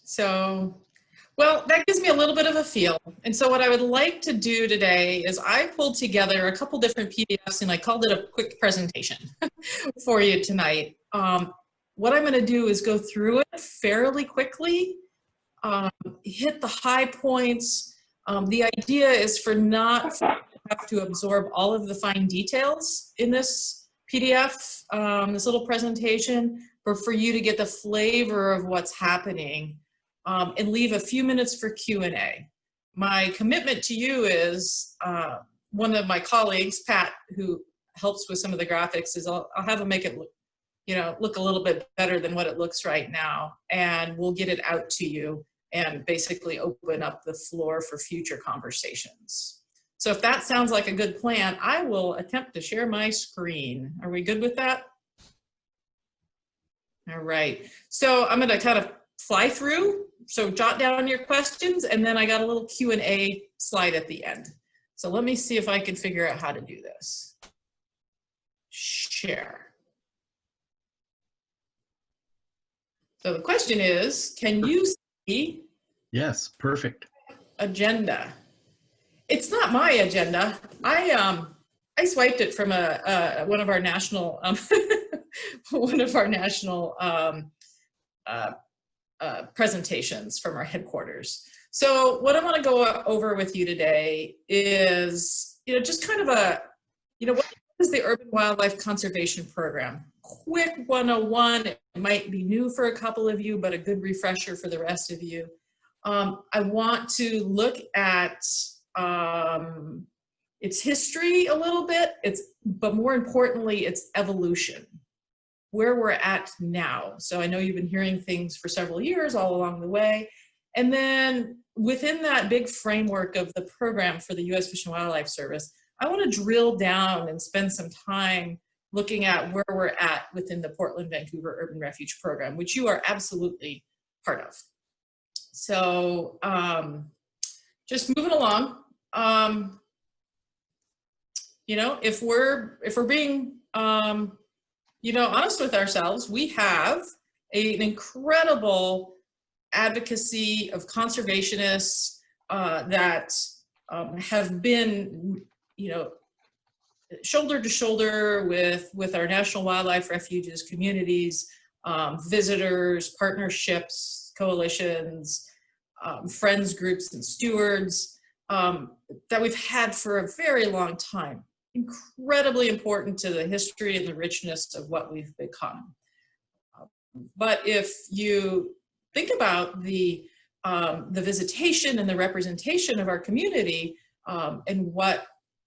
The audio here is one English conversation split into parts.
So, well, that gives me a little bit of a feel. And so what I would like to do today is I pulled together a couple different PDFs and I called it a quick presentation for you tonight. What I'm going to do is go through it fairly quickly, hit the high points. The idea is for not to have to absorb all of the fine details in this PDF, this little presentation, but for you to get the flavor of what's happening and leave a few minutes for Q&A. My commitment to you is one of my colleagues, Pat, who helps with some of the graphics, is I'll have him make it look a little bit better than what it looks right now, and we'll get it out to you and basically open up the floor for future conversations. So if that sounds like a good plan, I will attempt to share my screen. Are we good with that? All right, so I'm gonna kind of fly through, so jot down your questions, and then I got a little Q&A slide at the end. So let me see if I can figure out how to do this. Share. So the question is, can you see? Yes, perfect. Agenda. It's not my agenda. I swiped it from one of our national presentations from our headquarters. So what I want to go over with you today is, just kind of what is the Urban Wildlife Conservation Program? Quick 101. It might be new for a couple of you, but a good refresher for the rest of you. I want to look at its history a little bit, but more importantly, its evolution, where we're at now. So I know you've been hearing things for several years all along the way. And then within that big framework of the program for the U.S. Fish and Wildlife Service, I want to drill down and spend some time looking at where we're at within the Portland-Vancouver Urban Refuge program, which you are absolutely part of. So just moving along, if we're being honest with ourselves, we have an incredible advocacy of conservationists that have been, shoulder to shoulder with our national wildlife refuges, communities, visitors, partnerships, coalitions, friends groups and stewards that we've had for a very long time. Incredibly important to the history and the richness of what we've become. But if you think about the visitation and the representation of our community and what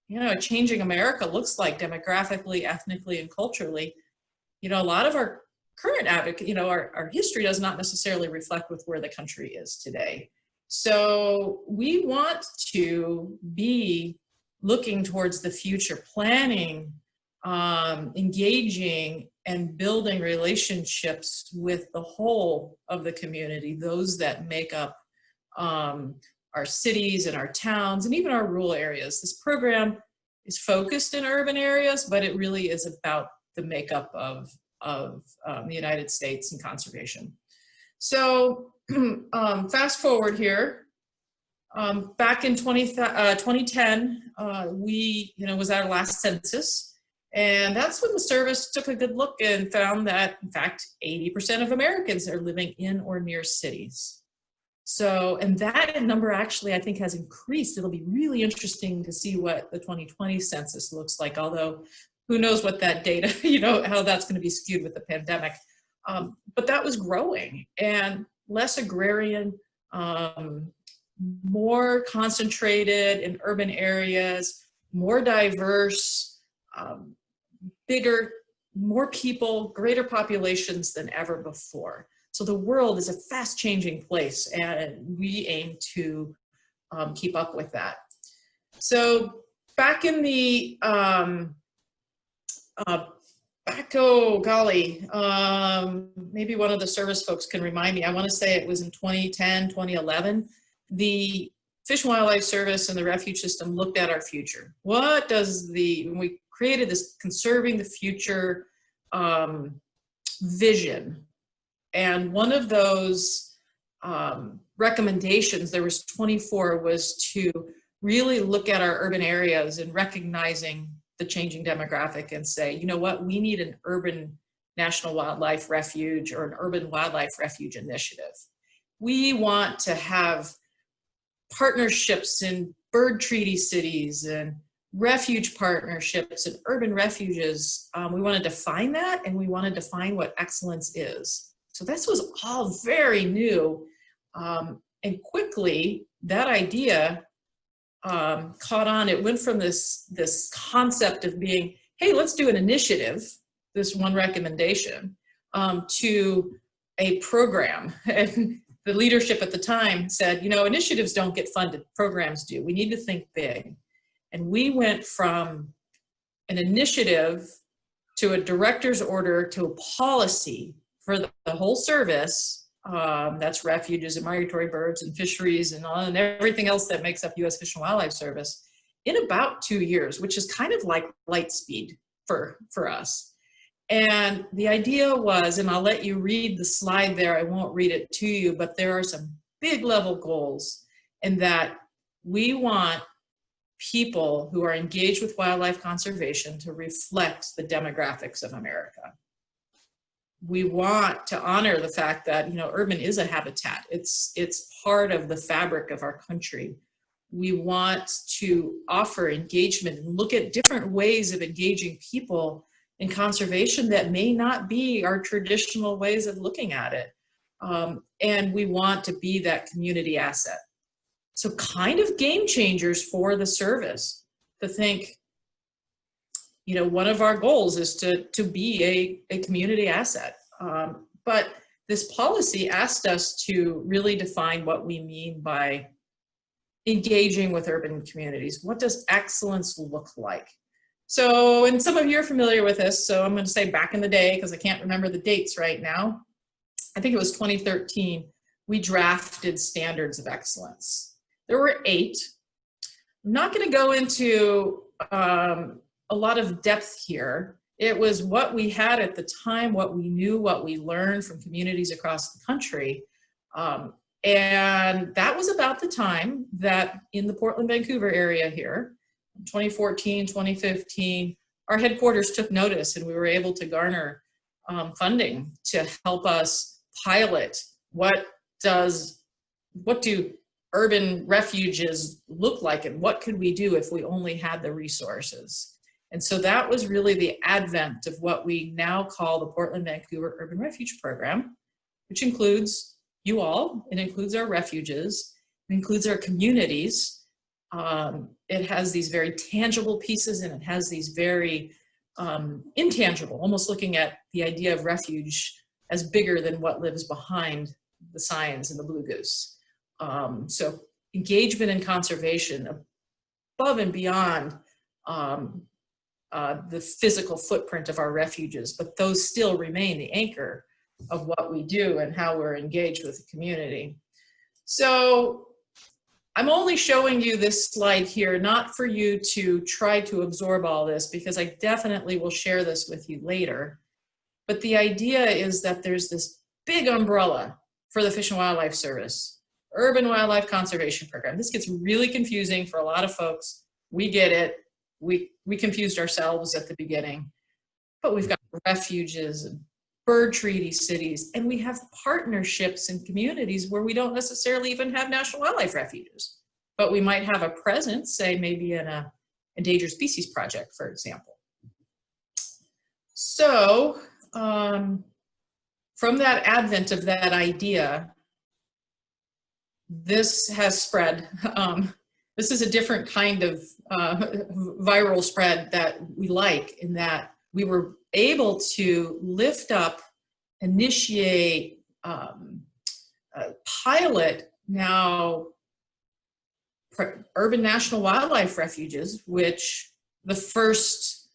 a changing America looks like demographically, ethnically, and culturally, a lot of our current our history does not necessarily reflect with where the country is today. So we want to be looking towards the future, planning, engaging, and building relationships with the whole of the community, those that make up our cities and our towns and even our rural areas. This program is focused in urban areas, but it really is about the makeup of the United States and conservation. So fast forward here, back in 2010, we was our last census, and that's when the service took a good look and found that, in fact, 80% of Americans are living in or near cities. So, and that number actually, I think, has increased. It'll be really interesting to see what the 2020 census looks like, although who knows what that data, how that's going to be skewed with the pandemic. But that was growing and less agrarian, more concentrated in urban areas, more diverse, bigger, more people, greater populations than ever before. So the world is a fast changing place, and we aim to keep up with that. So back in the, maybe one of the service folks can remind me, I want to say it was in 2010, 2011, the Fish and Wildlife Service and the refuge system looked at our future. What does when we created this conserving the future vision, and one of those recommendations, there was 24, was to really look at our urban areas and recognizing the changing demographic and say, you know what, we need an urban national wildlife refuge or an urban wildlife refuge initiative. We want to have partnerships in bird treaty cities and refuge partnerships and urban refuges. We want to define that, and we want to define what excellence is. So this was all very new, and quickly that idea caught on. It went from this concept of being, hey, let's do an initiative, this one recommendation, to a program. And the leadership at the time said, you know, initiatives don't get funded, programs do. We need to think big. And we went from an initiative to a director's order to a policy for the whole service. That's refuges and migratory birds and fisheries and everything else that makes up U.S. Fish and Wildlife Service in about 2 years, which is kind of like light speed for us. And the idea was, and I'll let you read the slide there, I won't read it to you, but there are some big level goals in that we want people who are engaged with wildlife conservation to reflect the demographics of America. We want to honor the fact that, you know, urban is a habitat. It's part of the fabric of our country. We want to offer engagement and look at different ways of engaging people in conservation that may not be our traditional ways of looking at it. And we want to be that community asset. So kind of game changers for the service to think, you know, one of our goals is to be a community asset. But this policy asked us to really define what we mean by engaging with urban communities. What does excellence look like? So, and some of you are familiar with this, so I'm going to say back in the day, because I can't remember the dates right now. I think it was 2013, we drafted standards of excellence. There were 8. I'm not going to go into a lot of depth here. It was what we had at the time, what we knew, what we learned from communities across the country. And that was about the time that in the Portland-Vancouver area here, 2014, 2015, our headquarters took notice and we were able to garner funding to help us pilot what do urban refuges look like and what could we do if we only had the resources. And so that was really the advent of what we now call the Portland-Vancouver Urban Refuge Program, which includes you all, it includes our refuges, it includes our communities. It has these very tangible pieces and it has these very intangible, almost looking at the idea of refuge as bigger than what lives behind the science and the blue goose. So engagement and conservation above and beyond the physical footprint of our refuges, but those still remain the anchor of what we do and how we're engaged with the community. So I'm only showing you this slide here, not for you to try to absorb all this, because I definitely will share this with you later. But the idea is that there's this big umbrella for the Fish and Wildlife Service, Urban Wildlife Conservation Program. This gets really confusing for a lot of folks. We get it. We confused ourselves at the beginning, but we've got refuges and bird treaty cities, and we have partnerships in communities where we don't necessarily even have national wildlife refuges, but we might have a presence, say maybe in a endangered species project, for example. So from that advent of that idea, this has spread. This is a different kind of viral spread that we like, in that we were able to lift up, initiate, pilot now urban national wildlife refuges, which the first,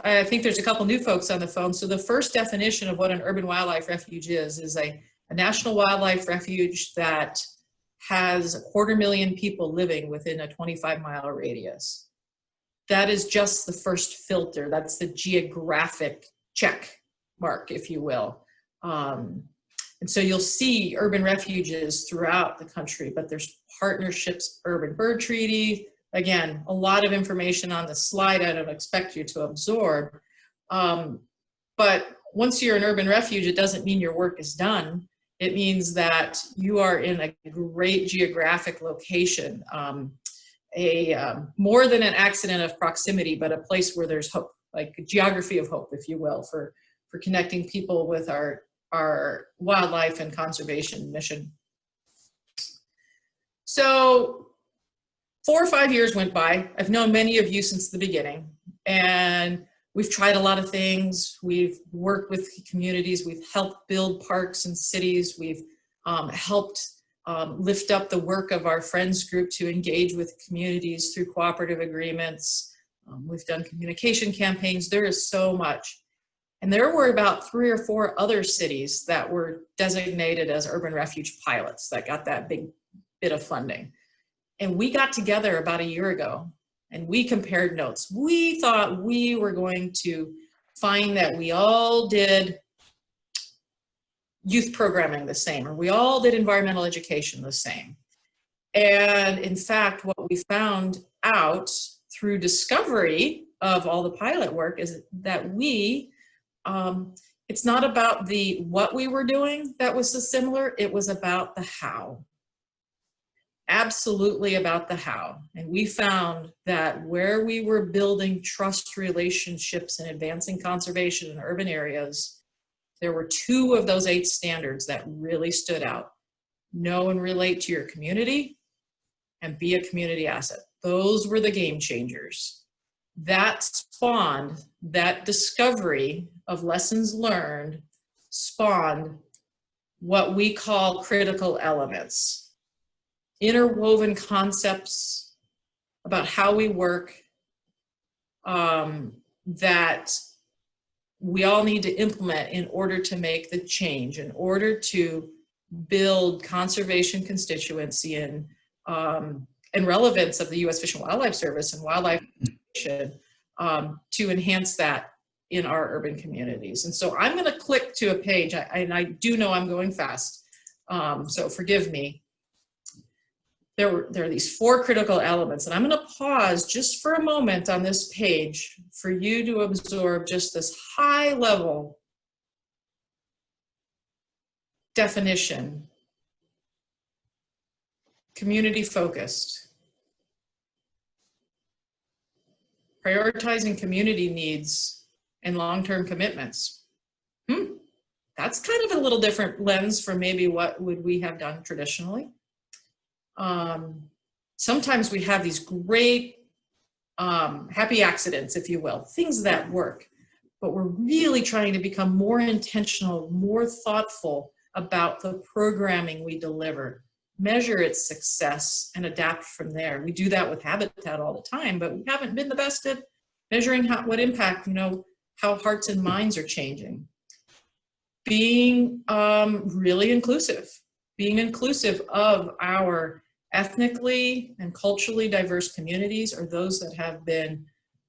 I think there's a couple new folks on the phone. So the first definition of what an urban wildlife refuge is a national wildlife refuge that has 250,000 people living within a 25-mile radius. That is just the first filter. That's the geographic check mark, if you will. And so you'll see urban refuges throughout the country, but there's partnerships, urban bird treaty. Again, a lot of information on the slide I don't expect you to absorb. But once you're an urban refuge, it doesn't mean your work is done. It means that you are in a great geographic location, more than an accident of proximity, but a place where there's hope, like a geography of hope, if you will, for connecting people with our wildlife and conservation mission. So 4 or 5 years went by. I've known many of you since the beginning, and we've tried a lot of things. We've worked with communities. We've helped build parks and cities. We've helped lift up the work of our friends group to engage with communities through cooperative agreements. We've done communication campaigns. There is so much. And there were about 3 or 4 other cities that were designated as urban refuge pilots that got that big bit of funding. And we got together about a year ago and we compared notes. We thought we were going to find that we all did youth programming the same, or we all did environmental education the same. And in fact, what we found out through discovery of all the pilot work is that it's not about the what we were doing that was so similar, it was about the how. Absolutely about the how. And we found that where we were building trust relationships and advancing conservation in urban areas, there were 2 of those 8 standards that really stood out. Know and relate to your community and be a community asset. Those were the game changers. That spawned, that discovery of lessons learned spawned what we call critical elements. Interwoven concepts about how we work that we all need to implement in order to make the change, in order to build conservation constituency and relevance of the U.S. Fish and Wildlife Service and wildlife to enhance that in our urban communities. And so I'm going to click to a page, and I do know I'm going fast, so forgive me. There are these 4 critical elements, and I'm going to pause just for a moment on this page for you to absorb just this high level definition. Community focused. Prioritizing community needs and long-term commitments. That's kind of a little different lens from maybe what would we have done traditionally. Sometimes we have these great happy accidents, if you will, things that work, but we're really trying to become more intentional, more thoughtful about the programming we deliver, measure its success and adapt from there. We do that with habitat all the time, but we haven't been the best at measuring what impact, how hearts and minds are changing. Being really inclusive, being inclusive of our ethnically and culturally diverse communities, or those that have been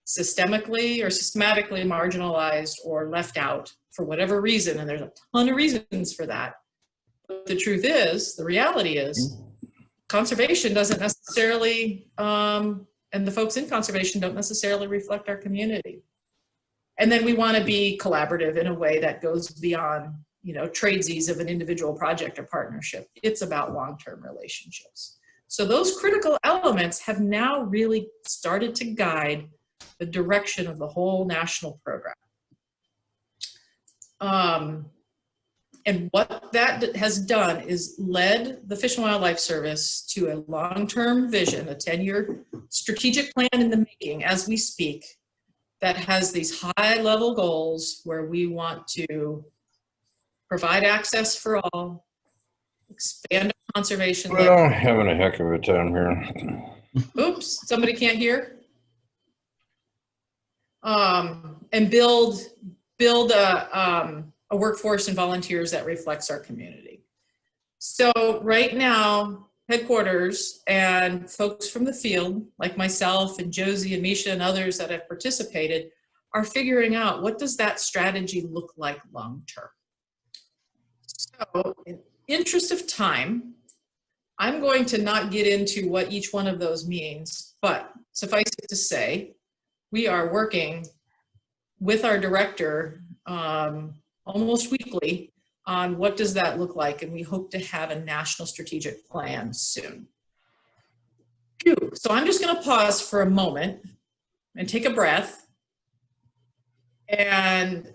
systemically or systematically marginalized or left out for whatever reason, and there's a ton of reasons for that. But the truth is, the reality is, conservation doesn't necessarily, and the folks in conservation don't necessarily reflect our community. And then we want to be collaborative in a way that goes beyond, tradesies of an individual project or partnership. It's about long-term relationships. So those critical elements have now really started to guide the direction of the whole national program. And what that has done is led the Fish and Wildlife Service to a long-term vision, a 10-year strategic plan in the making as we speak, that has these high-level goals where we want to provide access for all, expand conservation. Well, I'm having a heck of a time here. Oops, somebody can't hear. And build a workforce and volunteers that reflects our community. So right now, headquarters and folks from the field, like myself and Josie and Misha and others that have participated, are figuring out what does that strategy look like long term. So, in interest of time, I'm going to not get into what each one of those means, but suffice it to say, we are working with our director almost weekly on what does that look like, and we hope to have a national strategic plan soon. Phew. So I'm just going to pause for a moment and take a breath, and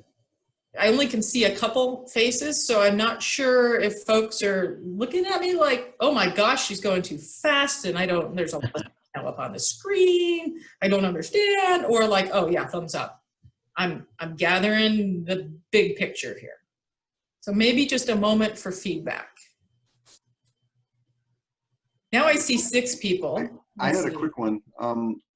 I only can see a couple faces, so I'm not sure if folks are looking at me like, oh my gosh, she's going too fast, and there's a lot now up on the screen, I don't understand, or like, oh yeah, thumbs up. I'm gathering the big picture here. So maybe just a moment for feedback. Now I see 6 people. I had a quick one.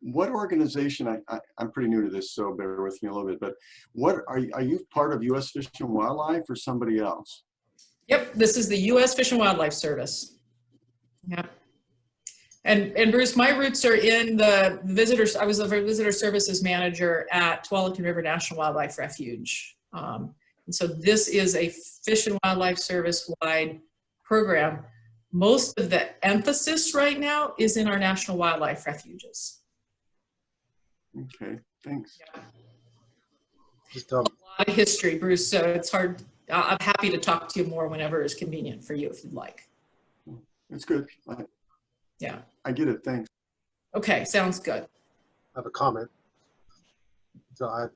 What organization, I'm pretty new to this, so bear with me a little bit, but what are you part of U.S. Fish and Wildlife or somebody else? Yep, this is the U.S. Fish and Wildlife Service. Yep. And Bruce, my roots are in the visitors. I was a visitor services manager at Tualatin River National Wildlife Refuge. And so this is a Fish and Wildlife Service wide program. Most of the emphasis right now is in our national wildlife refuges. Okay, thanks. Yeah. Just a lot of history, Bruce, so it's hard. I'm happy to talk to you more whenever is convenient for you if you'd like. That's good. Yeah. I get it, thanks. Okay, sounds good. I have a comment. So I've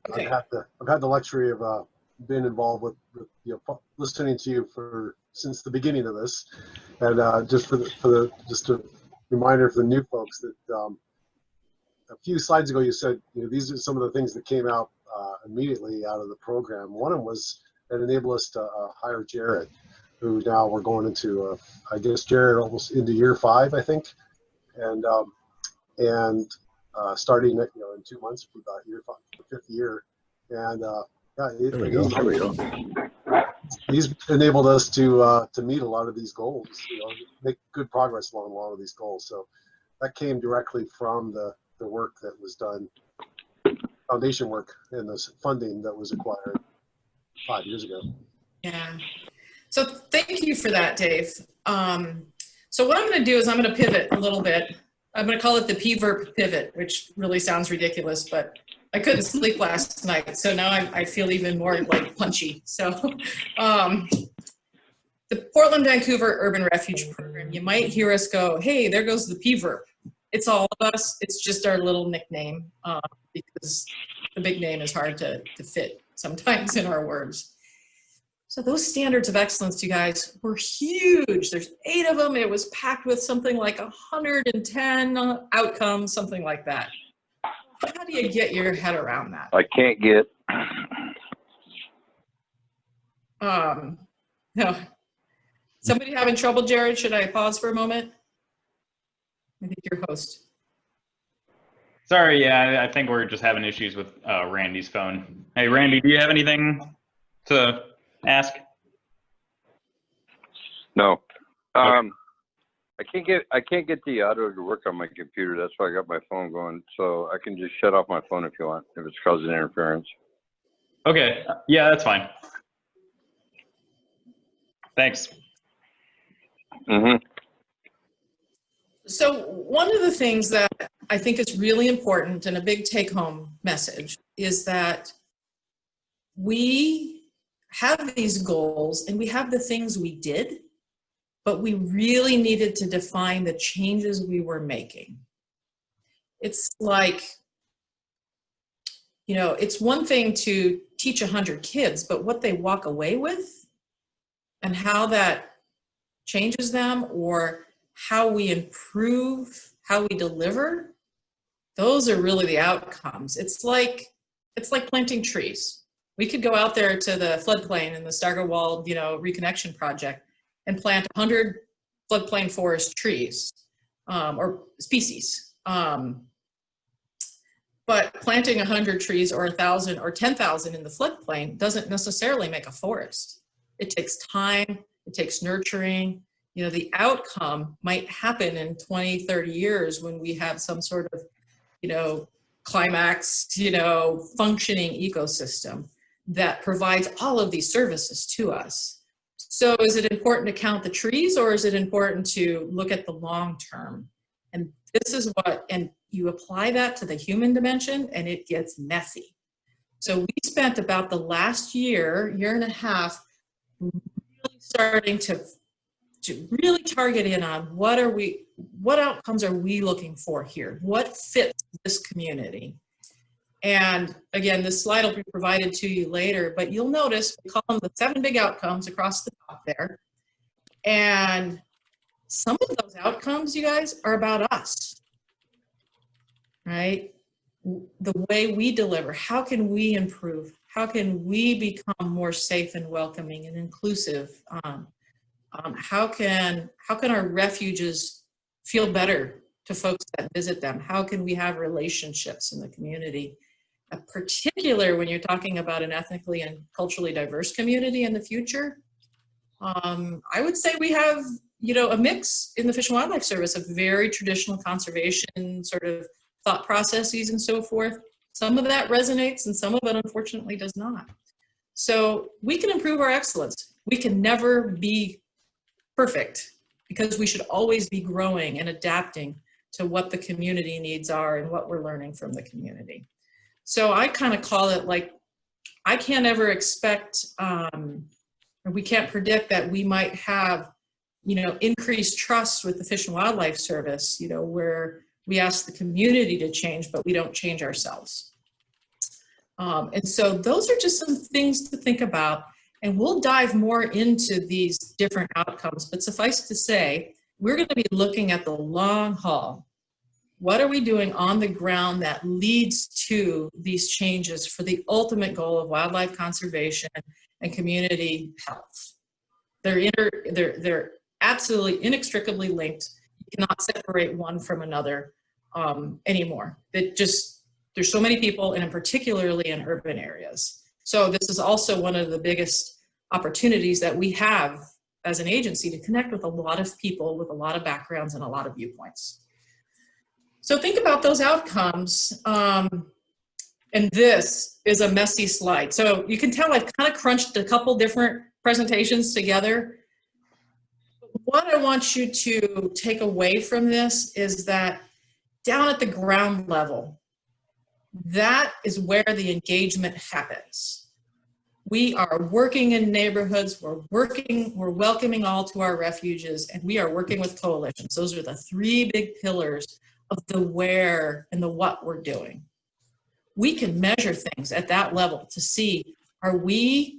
had the luxury of being involved with listening to you since the beginning of this, and just a reminder for the new folks that a few slides ago you said these are some of the things that came out immediately out of the program. One of them was that enabled us to hire Jared, who now we're going into I guess Jared almost into year 5, I think, and starting in 2 months for about year 5, 5th year, and There we go. he's enabled us to meet a lot of these goals, make good progress along a lot of these goals. So that came directly from the work that was done, foundation work, and the funding that was acquired 5 years ago. Yeah. So thank you for that, Dave. So what I'm going to do is I'm going to pivot a little bit. I'm going to call it the PVERP pivot, which really sounds ridiculous, but I couldn't sleep last night, so now I feel even more like punchy. So the Portland-Vancouver Urban Refuge Program, you might hear us go, hey, there goes the PVERP. It's all of us. It's just our little nickname because the big name is hard to fit sometimes in our words. So those standards of excellence, you guys, were huge. There's 8 of them. It was packed with something like 110 outcomes, something like that. How do you get your head around that? I can't get. No. Somebody having trouble, Jared? Should I pause for a moment? I think you're host. Sorry, yeah, I think we're just having issues with Randy's phone. Hey, Randy, do you have anything to ask? No. I can't get the audio to work on my computer. That's why I got my phone going. So I can just shut off my phone if you want, if it's causing interference. Okay, yeah, that's fine. Thanks. Mm-hmm. So one of the things that I think is really important and a big take-home message is that we have these goals and we have the things we did, but we really needed to define the changes we were making. It's like, it's one thing to teach 100 kids, but what they walk away with and how that changes them or how we improve, how we deliver, those are really the outcomes. It's like planting trees. We could go out there to the floodplain in the Steigerwald, reconnection project and plant 100 floodplain forest trees or species. But planting 100 trees or 1,000 or 10,000 in the floodplain doesn't necessarily make a forest. It takes time, it takes nurturing. The outcome might happen in 20, 30 years when we have some sort of, climaxed, functioning ecosystem that provides all of these services to us. So is it important to count the trees, or is it important to look at the long term? And this is what, and you apply that to the human dimension and it gets messy. So we spent about the last year and a half, really starting to really target in on what outcomes are we looking for here? What fits this community? And again, this slide will be provided to you later, but you'll notice we call them the 7 big outcomes across the top there. And some of those outcomes, you guys, are about us, right? The way we deliver, how can we improve? How can we become more safe and welcoming and inclusive? How can our refuges feel better to folks that visit them? How can we have relationships in the community? Particular when you're talking about an ethnically and culturally diverse community in the future. I would say we have, a mix in the Fish and Wildlife Service of very traditional conservation sort of thought processes and so forth. Some of that resonates and some of it unfortunately does not. So we can improve our excellence. We can never be perfect because we should always be growing and adapting to what the community needs are and what we're learning from the community. So I kind of call it like, I can't ever expect, or we can't predict that we might have, increased trust with the Fish and Wildlife Service, where we ask the community to change, but we don't change ourselves. And so those are just some things to think about, and we'll dive more into these different outcomes, but suffice to say, we're going to be looking at the long haul. What are we doing on the ground that leads to these changes for the ultimate goal of wildlife conservation and community health? They're absolutely inextricably linked. You cannot separate one from another anymore. There's so many people, and particularly in urban areas. So this is also one of the biggest opportunities that we have as an agency to connect with a lot of people with a lot of backgrounds and a lot of viewpoints. So think about those outcomes, and this is a messy slide. So you can tell I've kind of crunched a couple different presentations together. What I want you to take away from this is that down at the ground level, that is where the engagement happens. We are working in neighborhoods, we're welcoming all to our refuges, and we are working with coalitions. Those are the 3 big pillars of the where and the what we're doing. We can measure things at that level to see, are we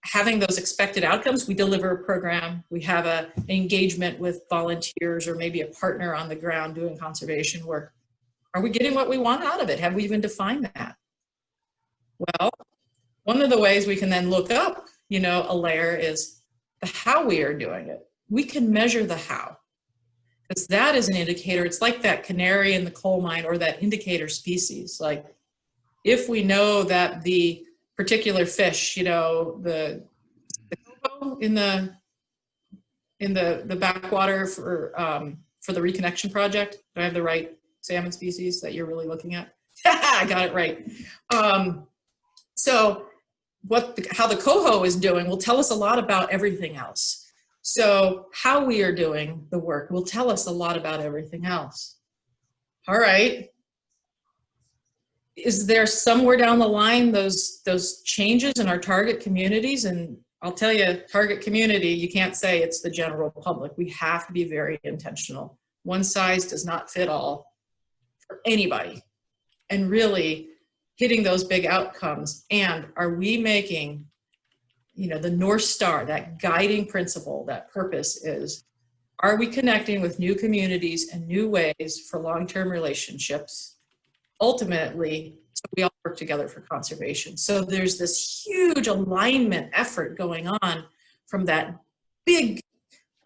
having those expected outcomes? We deliver a program, we have an engagement with volunteers or maybe a partner on the ground doing conservation work. Are we getting what we want out of it? Have we even defined that? Well, one of the ways we can then look up, a layer is the how we are doing it. We can measure the how. Because that is an indicator. It's like that canary in the coal mine or that indicator species. Like if we know that the particular fish, the coho in the backwater for the Reconnection Project. Do I have the right salmon species that you're really looking at? I got it right. So how the coho is doing will tell us a lot about everything else. So how we are doing the work will tell us a lot about everything else. All right. Is there somewhere down the line those changes in our target communities? And I'll tell you, target community, you can't say it's the general public. We have to be very intentional. One size does not fit all for anybody. And really hitting those big outcomes. And are we making the North Star, that guiding principle, that purpose is, are we connecting with new communities and new ways for long-term relationships, ultimately, so we all work together for conservation. So there's this huge alignment effort going on from that big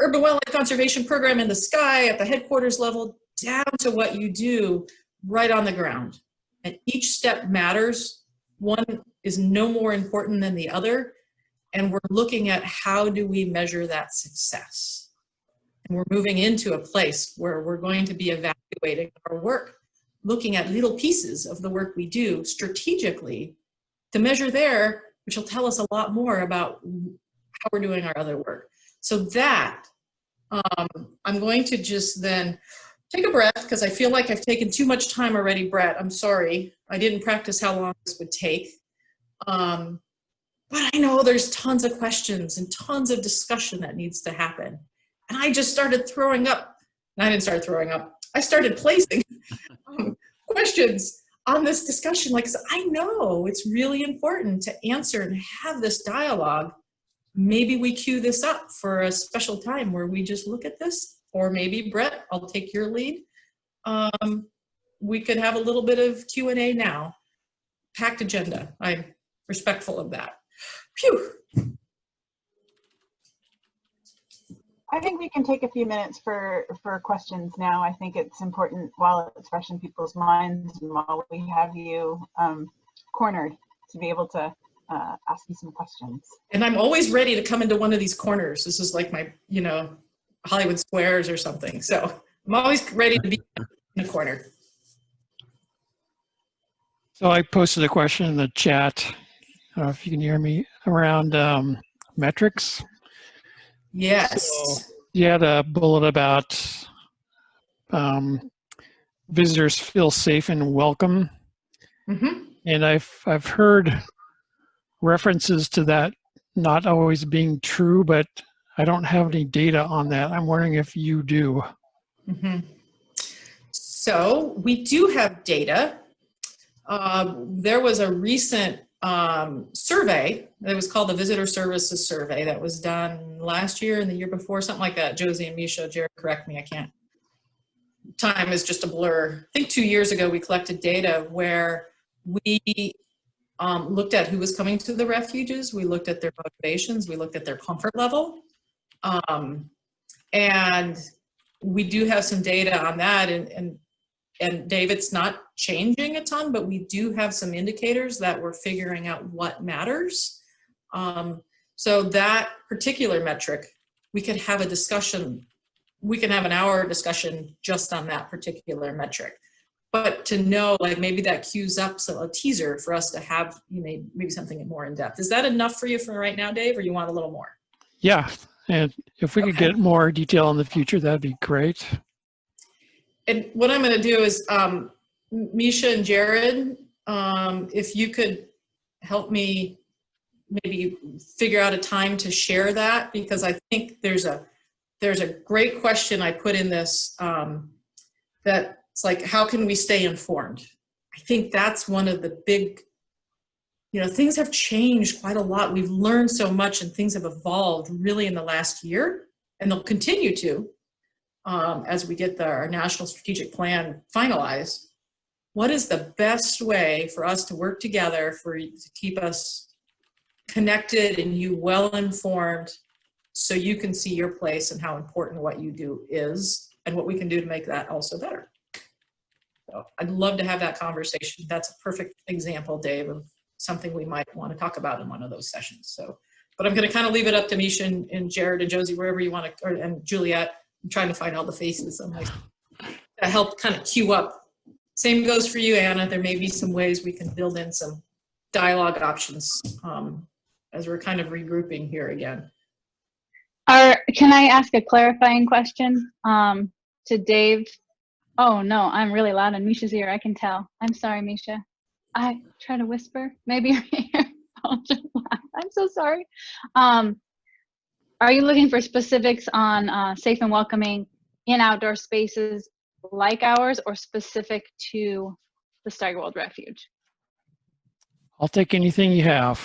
urban wildlife conservation program in the sky at the headquarters level down to what you do right on the ground. And each step matters. One is no more important than the other. And we're looking at how do we measure that success. And we're moving into a place where we're going to be evaluating our work, looking at little pieces of the work we do strategically to measure there, which will tell us a lot more about how we're doing our other work. So that, I'm going to just then take a breath because I feel like I've taken too much time already, Brett. I'm sorry. I didn't practice how long this would take. But I know there's tons of questions and tons of discussion that needs to happen. And I just started throwing up. I didn't start throwing up. I started placing questions on this discussion. Like, I know it's really important to answer and have this dialogue. Maybe we cue this up for a special time where we just look at this. Or maybe, Brett, I'll take your lead. We could have a little bit of Q&A now. Packed agenda. I'm respectful of that. Phew. I think we can take a few minutes for questions now. I think it's important while it's fresh in people's minds and while we have you cornered to be able to ask you some questions. And I'm always ready to come into one of these corners. This is like my, Hollywood Squares or something. So I'm always ready to be in a corner. So I posted a question in the chat, I don't know if you can hear me, around metrics. Yes. So you had a bullet about visitors feel safe and welcome. Mm-hmm. And I've heard references to that not always being true, but I don't have any data on that. I'm wondering if you do. Mm-hmm. So we do have data. There was a recent survey that was called the Visitor Services Survey that was done last year and the year before, something like that. Josie and Misha, Jared, correct me, I can't. Time is just a blur. I think 2 years ago we collected data where we looked at who was coming to the refuges, we looked at their motivations, we looked at their comfort level. And we do have some data on that, and Dave, it's not changing a ton, but we do have some indicators that we're figuring out what matters. So that particular metric, we could have a discussion, we can have an hour discussion just on that particular metric. But to know, like, maybe that cues up a teaser for us to have, maybe something more in depth. Is that enough for you for right now, Dave, or you want a little more? Yeah, and if we could get more detail in the future, that'd be great. And what I'm going to do is, Misha and Jared, if you could help me maybe figure out a time to share that, because I think there's a great question I put in this that it's like, how can we stay informed? I think that's one of the big, things have changed quite a lot. We've learned so much and things have evolved really in the last year, and they'll continue to as we get our national strategic plan finalized. What is the best way for us to work together to keep us connected and you well-informed so you can see your place and how important what you do is and what we can do to make that also better? So I'd love to have that conversation. That's a perfect example, Dave, of something we might want to talk about in one of those sessions. So, but I'm going to kind of leave it up to Misha and Jared and Josie, wherever you want to, and Juliet. I'm trying to find all the faces. I'm like, to help kind of queue up. Same goes for you, Anna. There may be some ways we can build in some dialogue options as we're kind of regrouping here again. Can I ask a clarifying question to Dave? Oh no, I'm really loud in Misha's ear, I can tell. I'm sorry, Misha. I try to whisper, maybe I'll just laugh. I'm so sorry. Are you looking for specifics on safe and welcoming in outdoor spaces like ours, or specific to the Steigerwald Refuge? I'll take anything you have.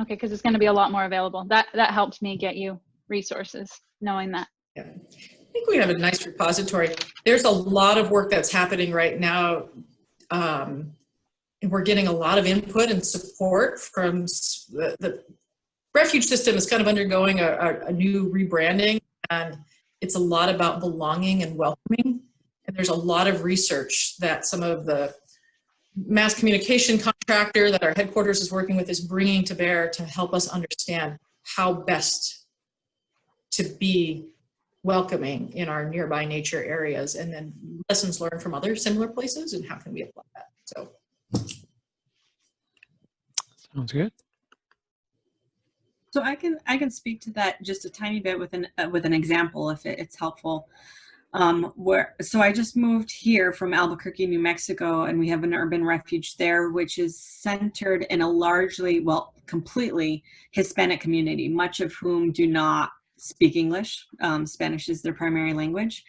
Okay, because it's going to be a lot more available. That helps me get you resources, knowing that. Yeah. I think we have a nice repository. There's a lot of work that's happening right now. And we're getting a lot of input and support from the refuge system is kind of undergoing a new rebranding, and it's a lot about belonging and welcoming. And there's a lot of research that some of the mass communication contractor that our headquarters is working with is bringing to bear to help us understand how best to be welcoming in our nearby nature areas, and then lessons learned from other similar places and how can we apply that. So sounds good. So I can speak to that just a tiny bit with an example if it's helpful. So I just moved here from Albuquerque, New Mexico, and we have an urban refuge there, which is centered in a largely, well, completely Hispanic community, much of whom do not speak English. Spanish is their primary language.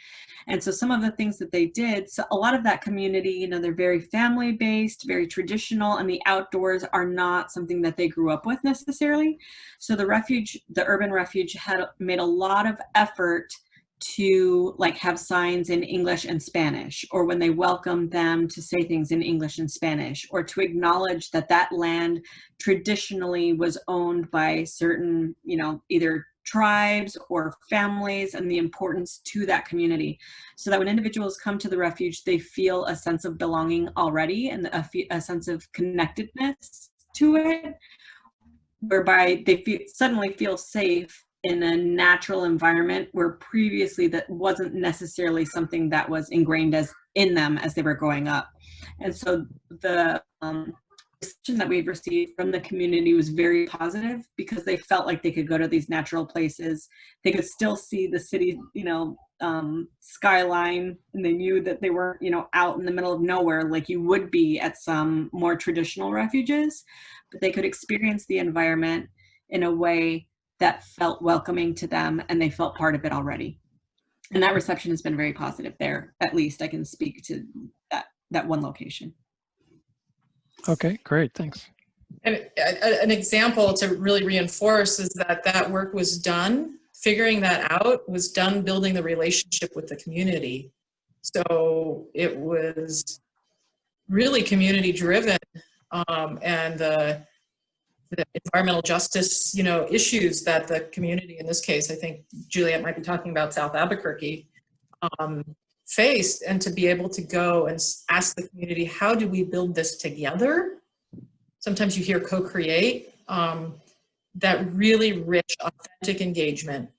And so some of the things that they did, so a lot of that community, you know, they're very family-based, very traditional, and the outdoors are not something that they grew up with necessarily. So the urban refuge had made a lot of effort to like have signs in English and Spanish, or when they welcomed them to say things in English and Spanish, or to acknowledge that that land traditionally was owned by certain, you know, either tribes or families, and the importance to that community, so that when individuals come to the refuge, they feel a sense of belonging already and a sense of connectedness to it, whereby they suddenly feel safe in a natural environment where previously that wasn't necessarily something that was ingrained in them as they were growing up. And so the reception that we've received from the community was very positive, because they felt like they could go to these natural places. They could still see the city, you know, skyline, and they knew that they were, you know, out in the middle of nowhere like you would be at some more traditional refuges, but they could experience the environment in a way that felt welcoming to them, and they felt part of it already. And that reception has been very positive there. At least I can speak to that one location. Okay, great, thanks. And an example to really reinforce is that work was done, figuring that out was done building the relationship with the community. So it was really community driven, and the environmental justice, you know, issues that the community, in this case, I think Juliet might be talking about South Albuquerque, faced, and to be able to go and ask the community, how do we build this together? Sometimes you hear co-create, that really rich, authentic engagement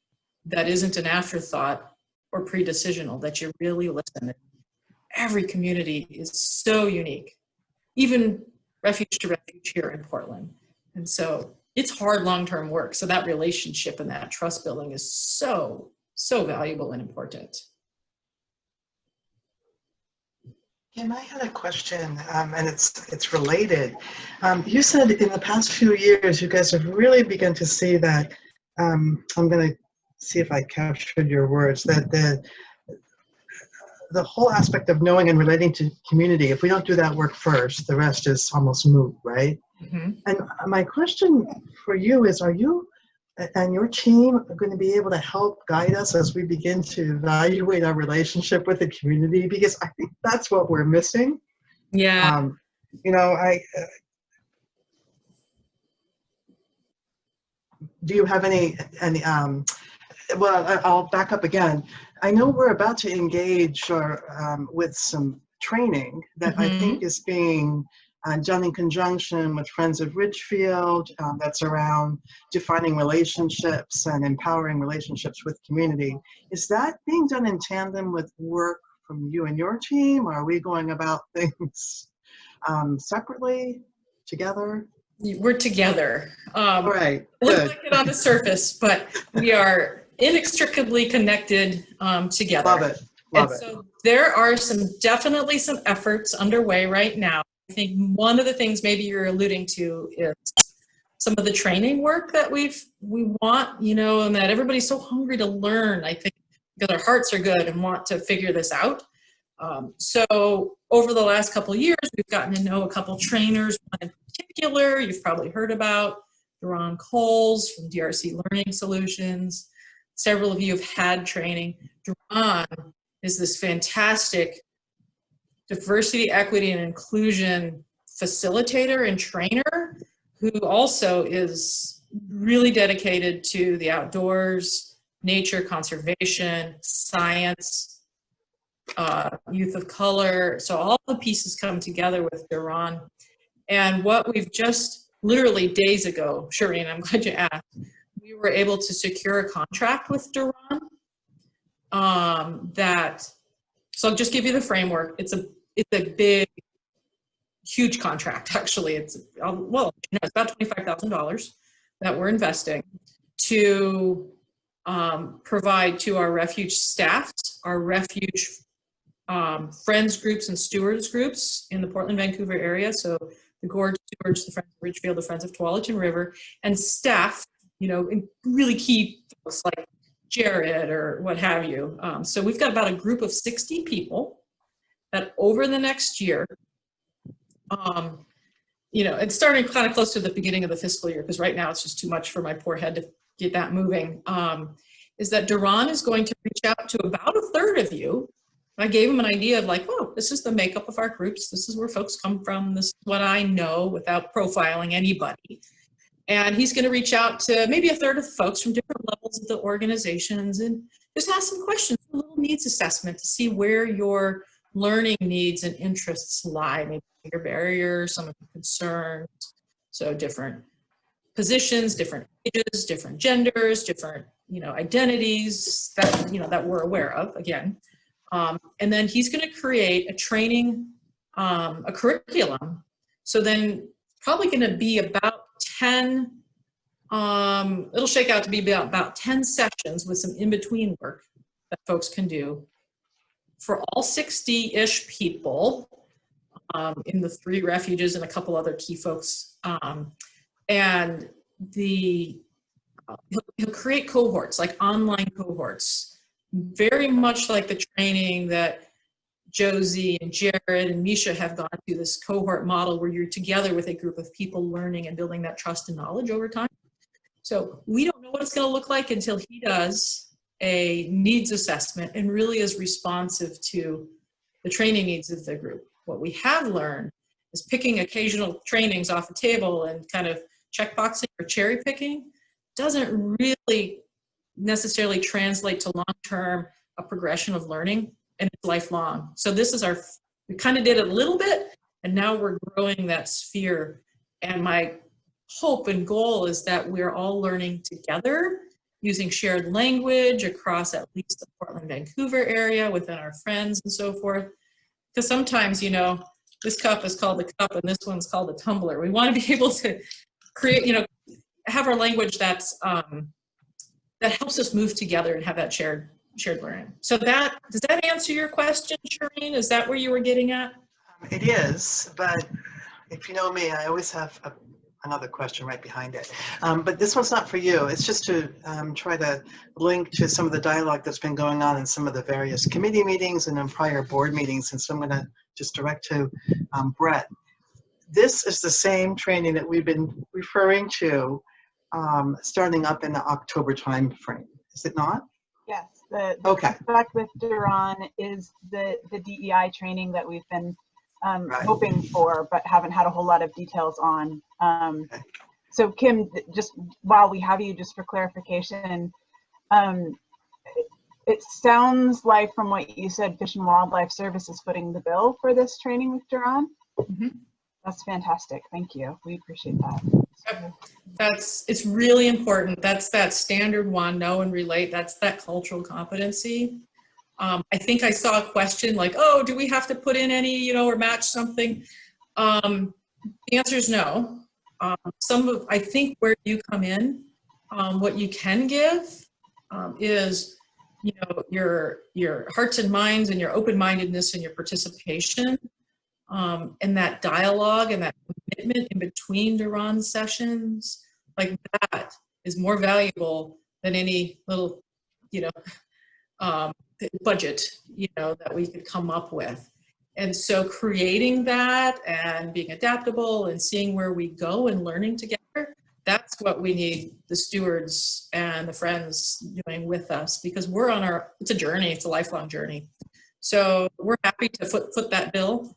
that isn't an afterthought or pre-decisional, that you really listen. Every community is so unique, even refuge to refuge here in Portland. And so it's hard long-term work. So that relationship and that trust building is so, so valuable and important. Kim, I had a question, and it's related. You said in the past few years, you guys have really begun to see that, I'm going to see if I captured your words, that the whole aspect of knowing and relating to community, if we don't do that work first, the rest is almost moot, right? Mm-hmm. And my question for you is, are you and your team going to be able to help guide us as we begin to evaluate our relationship with the community? Because I think that's what we're missing. Yeah. You know, do you have any well, I'll back up again. I know we're about to engage with some training that I think is being done in conjunction with Friends of Ridgefield, that's around defining relationships and empowering relationships with community. Is that being done in tandem with work from you and your team? Or are we going about things separately, together? We're together. All right, looks like it on the surface, but we are inextricably connected together. Love it. Love it. So there are definitely some efforts underway right now. I think one of the things maybe you're alluding to is some of the training work that we want, you know, and that everybody's so hungry to learn, I think, because our hearts are good and want to figure this out. So over the last couple of years, we've gotten to know a couple trainers. One in particular, you've probably heard about, Duran Coles from DRC Learning Solutions. Several of you have had training. Duran is this fantastic diversity, equity, and inclusion facilitator and trainer who also is really dedicated to the outdoors, nature, conservation, science, youth of color. So all the pieces come together with Duran. And what we've just literally days ago, Shireen, I'm glad you asked, we were able to secure a contract with Duran so I'll just give you the framework. It's a big, huge contract, actually. It's about $25,000 that we're investing to provide to our refuge staffs, our refuge friends groups and stewards groups in the Portland-Vancouver area. So the Gorge stewards, the Friends of Ridgefield, the Friends of Tualatin River, and staff, you know, really key folks like Jared or what have you. So we've got about a group of 60 people that over the next year, you know, it's starting kind of close to the beginning of the fiscal year, because right now it's just too much for my poor head to get that moving, is that Duran is going to reach out to about a third of you. I gave him an idea of like, oh, this is the makeup of our groups. This is where folks come from. This is what I know without profiling anybody. And he's going to reach out to maybe a third of the folks from different levels of the organizations and just ask some questions, a little needs assessment to see where your learning needs and interests lie, maybe your barriers, some of your concerns. So different positions, different ages, different genders, different, you know, identities that, you know, that we're aware of, again. And then he's going to create a training, a curriculum. So then probably going to be about 10, it'll shake out to be about 10 sessions with some in-between work that folks can do for all 60-ish people in the 3 refuges and a couple other key folks. And he'll create cohorts, like online cohorts, very much like the training that Josie and Jared and Misha have gone through, this cohort model where you're together with a group of people learning and building that trust and knowledge over time. So we don't know what it's going to look like until he does a needs assessment and really is responsive to the training needs of the group. What we have learned is picking occasional trainings off the table and kind of checkboxing or cherry picking doesn't really necessarily translate to long-term a progression of learning, and it's lifelong. So this is we kind of did it a little bit, and now we're growing that sphere. And my hope and goal is that we're all learning together using shared language across at least the Portland-Vancouver area within our friends and so forth. Because sometimes, you know, this cup is called the cup and this one's called the tumbler. We want to be able to create, you know, have our language that's that helps us move together and have that shared learning. So does that answer your question, Shireen? Is that where you were getting at? It is, but if you know me, I always have another question right behind it. But this one's not for you. It's just to try to link to some of the dialogue that's been going on in some of the various committee meetings and in prior board meetings. And so I'm going to just direct to Brett. This is the same training that we've been referring to starting up in the October time frame. Is it not? Yes. The okay. Fact with Duran is the DEI training that we've been right. hoping for, but haven't had a whole lot of details on. Okay. So Kim, just while we have you, just for clarification, it sounds like from what you said, Fish and Wildlife Service is footing the bill for this training with Duran. Mm-hmm. That's fantastic. Thank you. We appreciate that. Yep. It's really important. That's that standard one, know and relate. That's that cultural competency. I think I saw a question like, oh, do we have to put in any, you know, or match something? The answer is no. I think where you come in, what you can give is, you know, your hearts and minds and your open-mindedness and your participation, and that dialogue and that commitment in between Duran sessions, like that is more valuable than any little, you know, budget, you know, that we could come up with. And so creating that and being adaptable and seeing where we go and learning together, that's what we need the stewards and the friends doing with us, because we're on it's a journey, it's a lifelong journey. So we're happy to foot that bill.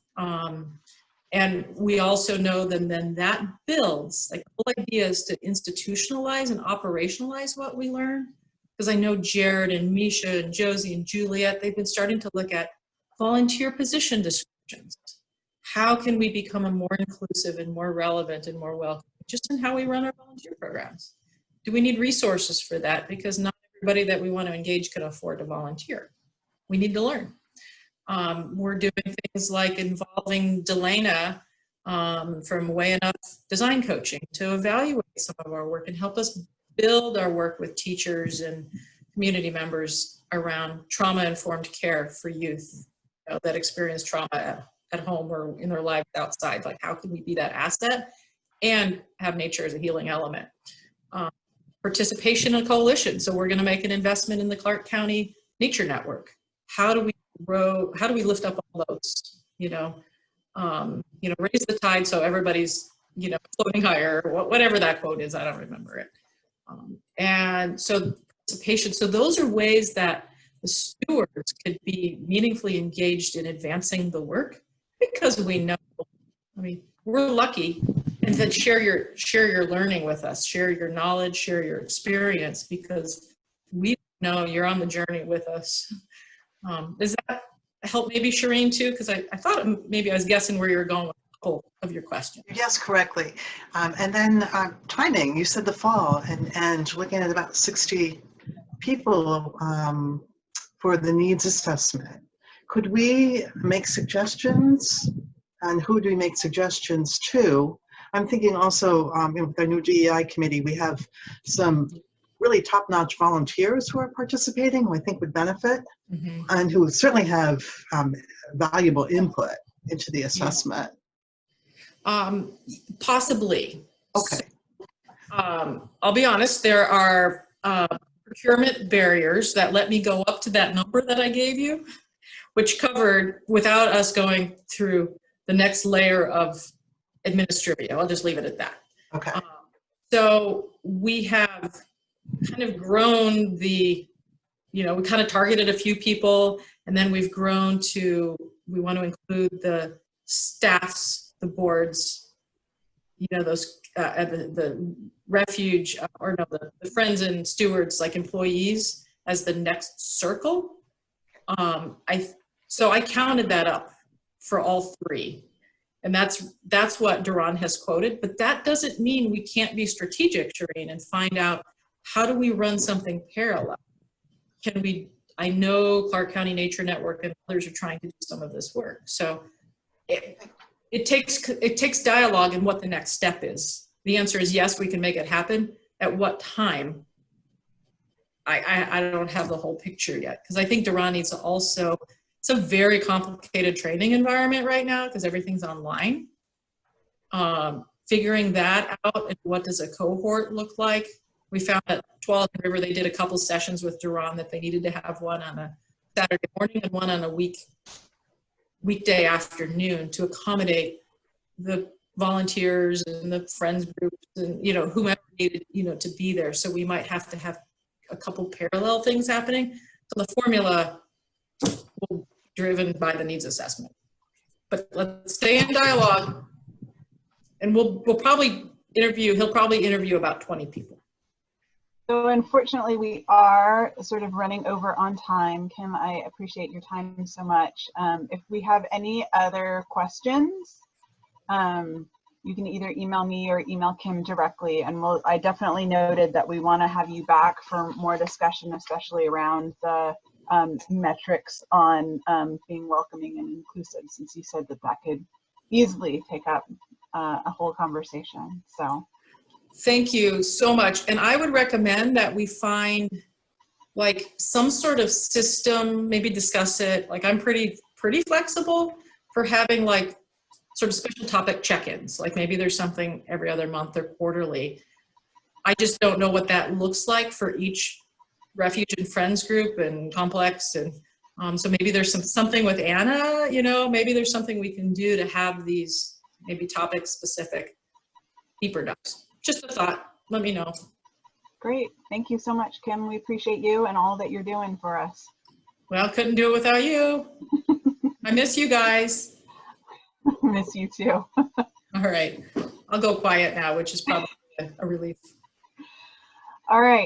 And we also know that then that builds, like the whole idea is to institutionalize and operationalize what we learn. Because I know Jared and Misha and Josie and Juliet, they've been starting to look at volunteer position descriptions. How can we become a more inclusive and more relevant and more welcoming, just in how we run our volunteer programs? Do we need resources for that? Because not everybody that we want to engage can afford to volunteer. We need to learn. We're doing things like involving Delana from weighing up design coaching to evaluate some of our work and help us build our work with teachers and community members around trauma-informed care for youth, you know, that experience trauma at home or in their lives outside. Like, how can we be that asset and have nature as a healing element? Participation in a coalition. So we're going to make an investment in the Clark County Nature Network. How do we grow? How do we lift up all those? You know, raise the tide so everybody's, you know, floating higher. Whatever that quote is, I don't remember it. And so participation. So those are ways that the stewards could be meaningfully engaged in advancing the work, because we know, I mean, we're lucky. And then share your learning with us, share your knowledge, share your experience, because we know you're on the journey with us. Does that help maybe Shireen too? Because I thought maybe I was guessing where you were going with a couple of your questions. Yes, correctly. And then timing, you said the fall, and looking at about 60 people for the needs assessment. Could we make suggestions? And who do we make suggestions to? I'm thinking also with our new DEI committee, we have some really top-notch volunteers who are participating, who I think would benefit, and who certainly have valuable input into the assessment. Possibly. Okay. So, I'll be honest, there are procurement barriers that let me go up to that number that I gave you, which covered without us going through the next layer of administrative. I'll just leave it at that. Okay. So we have kind of grown we kind of targeted a few people, and then we've grown to, we want to include the staffs, the boards, you know, those, the Refuge, the Friends and Stewards, like employees, as the next circle. So I counted that up for all three. And that's what Duran has quoted, but that doesn't mean we can't be strategic, Shireen, and find out, how do we run something parallel? I know Clark County Nature Network and others are trying to do some of this work. So it takes dialogue and what the next step is. The answer is yes, we can make it happen. At what time? I don't have the whole picture yet, because I think Duran needs to also, it's a very complicated training environment right now because everything's online. Figuring that out, and what does a cohort look like? We found at Tualatin River, they did a couple sessions with Duran that they needed to have one on a Saturday morning and one on a weekday afternoon to accommodate the volunteers and the friends groups and, you know, whomever needed, you know, to be there. So we might have to have a couple parallel things happening. So the formula will be driven by the needs assessment. But let's stay in dialogue, and we'll probably he'll probably interview about 20 people. So unfortunately, we are sort of running over on time. Kim, I appreciate your time so much. If we have any other questions, you can either email me or email Kim directly. And I definitely noted that we want to have you back for more discussion, especially around the metrics on being welcoming and inclusive, since you said that could easily take up a whole conversation. So. Thank you so much. And I would recommend that we find like some sort of system, maybe discuss it. Like, I'm pretty flexible for having like sort of special topic check-ins. Like maybe there's something every other month or quarterly. I just don't know what that looks like for each Refuge and Friends group and complex. And so maybe there's something with Anna, you know, maybe there's something we can do to have these maybe topic specific deeper dives. Just a thought, let me know. Great, thank you so much, Kim. We appreciate you and all that you're doing for us. Well, couldn't do it without you. I miss you guys. Miss you too. All right, I'll go quiet now, which is probably a relief. All right,